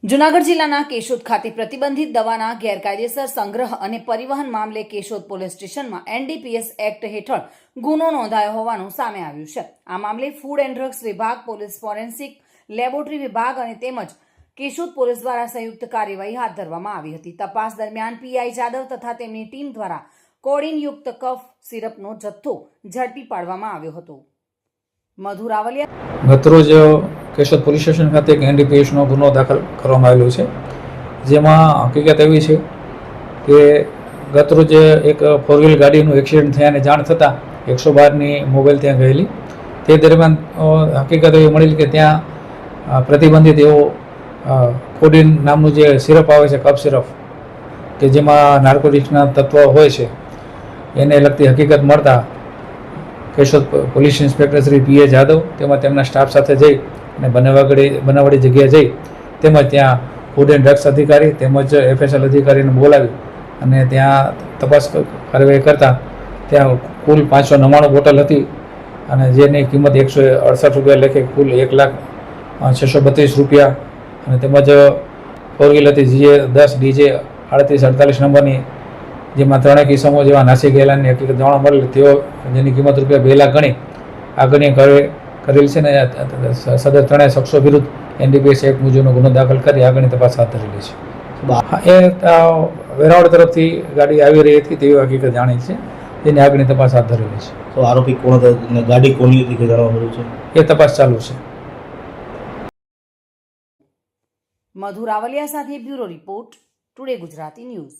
જૂનાગઢ જિલ્લાના કેશોદ ખાતે પ્રતિબંધિત દવાના ગેરકાયદેસર સંગ્રહ અને પરિવહન મામલે કેશોદ પોલીસ સ્ટેશનમાં એનડીપીએસ એક્ટ હેઠળ ગુનો નોંધાયો હોવાનું સામે આવ્યું છે। આ મામલે ફૂડ એન્ડ ડ્રગ્સ વિભાગ, પોલીસ ફોરેન્સિક લેબોરેટરી વિભાગ અને તેમજ કેશોદ પોલીસ દ્વારા સંયુક્ત કાર્યવાહી હાથ ધરવામાં આવી હતી। તપાસ દરમિયાન પીઆઈ જાદવ તથા તેમની ટીમ દ્વારા કોડીનયુક્ત કફ સિરપનો જથ્થો ઝડપી પાડવામાં આવ્યો હતો। મધુ રાવલિયા ગતરોજ કેશોદ પોલીસ સ્ટેશન ખાતે એક એનડીપીએસનો ગુનો દાખલ કરવામાં આવેલો છે, જેમાં હકીકત એવી છે કે ગતરોજ એક ફોર વ્હીલ ગાડીનું એક્સિડન્ટ થયાની જાણ થતાં 112ની મોબાઈલ ત્યાં ગયેલી। તે દરમિયાન હકીકત એવી મળેલી કે ત્યાં પ્રતિબંધિત એવો કોડીન નામનું જે સિરપ આવે છે, કફ સિરપ, કે જેમાં નાર્કોટિક્સના તત્વો હોય છે, એને લગતી હકીકત મળતા કેશોદ પોલીસ ઇન્સ્પેક્ટર શ્રી પીએ જાદવ તેમજ તેમના સ્ટાફ સાથે જઈ અને બનાવવાળી જગ્યાએ જઈ તેમજ ત્યાં ફૂડ એન્ડ ડ્રગ્સ અધિકારી તેમજ એફએસએલ અધિકારીને બોલાવી અને ત્યાં તપાસ કાર્યવાહી કરતાં ત્યાં કુલ 599 બોટલ હતી અને જેની કિંમત 168 રૂપિયા લેખે કુલ 1,0632 રૂપિયા અને તેમજ ફોર વ્હીલ હતી GJ10 DJ 3848 નંબરની, જેમાં 3 કિસ્સાઓ જેવા નાસી ગયેલાની હકીકત જાણવા મળેલી, તેઓ જેની કિંમત રૂપિયા 2 લાખ ગણી આગળની કરેલ છે ને સદર 3 શખ્સો વિરુદ્ધ એનડીપીએસ એક્ટ મુજબનો ગુનો દાખલ કરી આગળની તપાસ હાથ ધરેલી છે। એ વેરાવળ તરફથી ગાડી આવી રહી હતી તેવી હકીકત જાણી છે, જેની આગળની તપાસ હાથ ધરેલી છે। તો આરોપી કોણ હતા, ગાડી કોની હતી કે જાણવા મળ્યું છે? એ તપાસ ચાલુ છે। મધુ રાવલિયા સાથે bureau report, today Gujarati news.